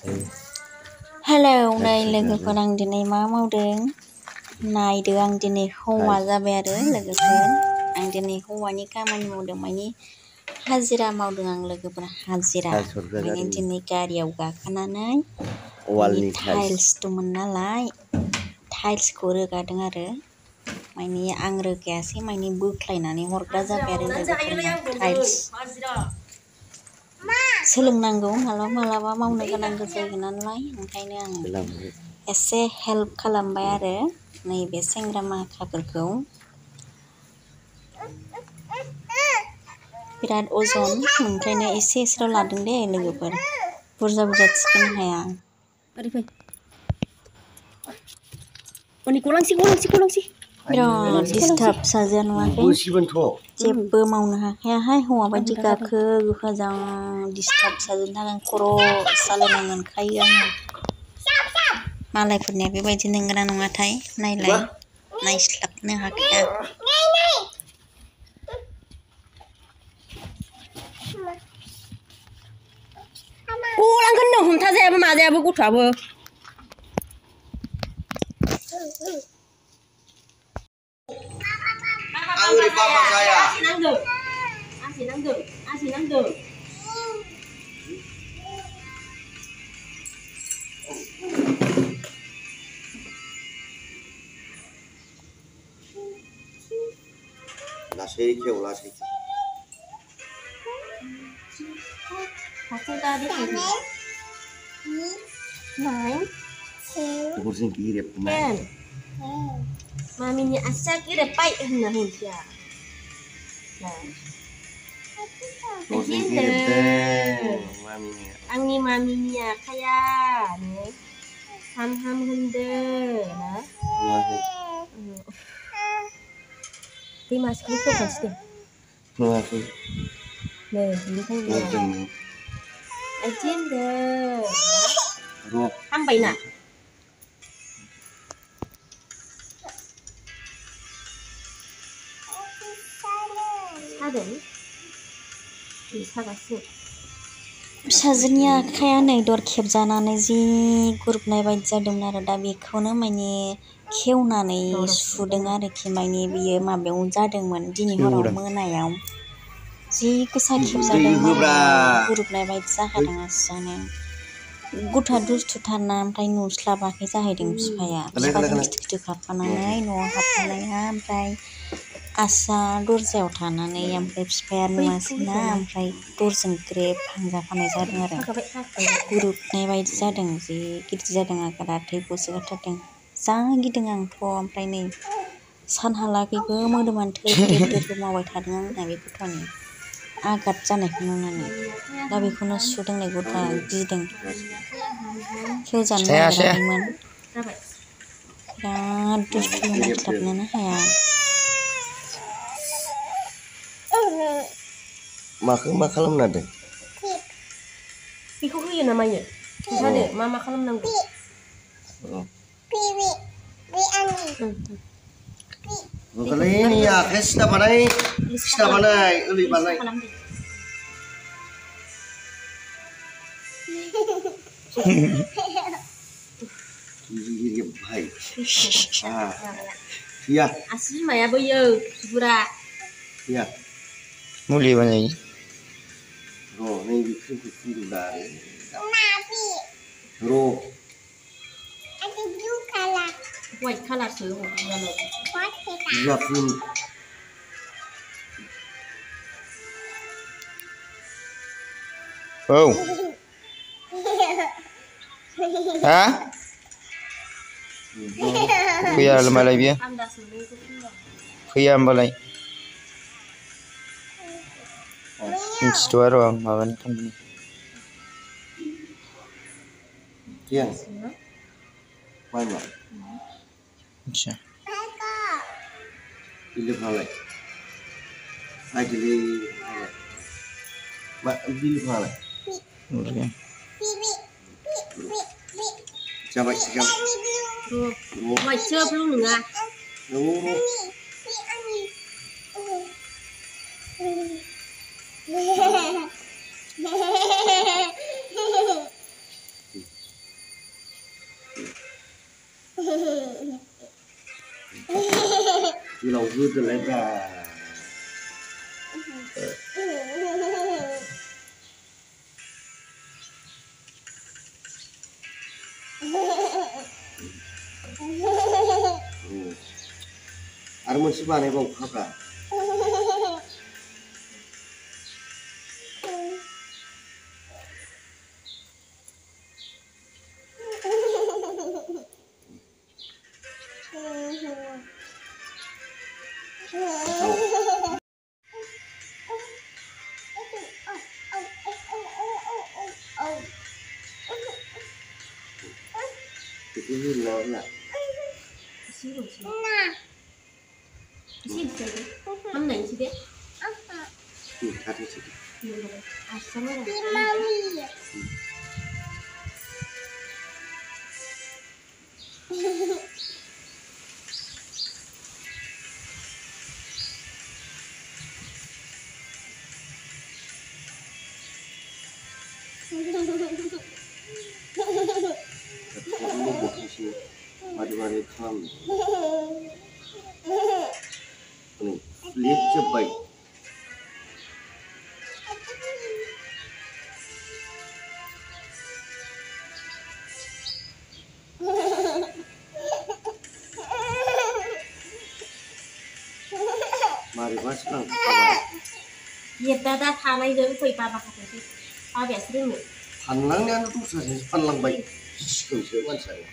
हेलौ नै लोगोफोर आं दिनै मा मावदों नायदो आं दिनै हौवा जाबाय आरो लोगोफोर आं दिनै हौवानि खामानि मावदों माने हाजिरा मावदों आं लोगोफोर हाजिरा माने दिनै गारियाव गाखोनानै माने टाइल्स दंमोन नालाय टाइल्सखौ रोगादों आरो माने आं रोगायासै माने बोख्लायनानै हरग्रा जाबाय आरो लोगोफोरना टाइल्स सोलोंनांगौ मालाबा मालाबा मावनो गोनांबो जायो नालाय ओंखायनो आं एसे हेल्प खालामबाय आरो नैबे सेंग्रा माखाफोरखौ बिराद अजन ओंखायनो एसे एसेल' लादों दे लोगोफोर बुरजा बुरजा थिखोनो हाया बिराद दिस्टार्ब फिसाजोआ नुवाखै जेबो मावनो हाखायाहाय हौवा बायदि गाखो गोजा दिस्टार्ब फिसाजोनि थाखाय खर' सालायनाय मोनखायो आङो मालायफोरनिया बेबायदि नंगौना नङाथाय नायलाय नायस्लाबनो हाखाया गलांगोन हमथाजायाबो माजायाबो गथ'आबो लासै खेव लासै Maminya asa kira baik hendak hendak. Angni maminya kaya nih. Ham hendak, nah. Di masuk itu pasti. Nih, ini kan dia. Ajen deh. Sampai nak. फिसाजोनि आखाइया नै दर खेबजानानै जि गुरबनाय बायदि जादोंमोन आरो दा बेखौनो माने खेवनानै सुदों आरोखि माने बियो माबायाव जादोंमोन दिनै हराव मोनायाव जि गोसा खेबजादों माने गुरबनाय बायदि जाखादों आसियानो गथ'आ दुस्थुथारना ओमफ्राय नुस्लाबाखै जाहैदों बिफाया बिफाजों खिथु खिथु खारफानानै न'आव हाबफानाया ओमफ्राय आसिया दरजायाव थानानै ओमफ्राय बिफाया नुवासैना ओमफ्राय दरजों ग्रेब भांजाफानाय जादों आरो गुरुबनाय बायदि जादों जि गिदिर जादों आगारा थै गसोगारथारदों जा गिदों आंथ' ओमफ्राय नै सानहालागैबो मोदोमानो थोर मावबाय थादों आंना बे गथ'नि आघात जानायखौ नुनानै दा बेखौनो सुदों नै गथ'आ गिदों खेवजानो नागिराखैमोन बिराद दुस्थु नायस्लाबनोनो हाया माखौ मा खालामनो नागिरदों बेखौ होयो ना मायो खोन्थादो मा खालामनांगौ Ini akhirnya sudah pandai uli pandai. Gigi baik. Iya. Asli maya boyo, subura. Iya. Muli banyak. Oh, ini bikin sudah. Nabi. Ro. Ada blue color. White color sih, Iya pun. Oh. Hah? Fैया होमबालाय बियो फैया होमबालाय मिथिथ'आ र' आं माबानि खामानि Iya. Mana? मिथिया Pilih halai. Pilih halai. Mak pilih halai. Oke. Coba sekarang. Baca belum enggak? गोलाव होदोलाय ब्रा आरो मोनसे बानायबावखाब्रा itu hilangnya Mana sih dia? ada situ Asam ada. ini bukan sih mari-mari kam ini lihat cepat mari masuk Iya, dah tanah itu kau ipa apa kata sih? Apa biasa dulu? panlangnya itu susah panlang baik sesuatu saya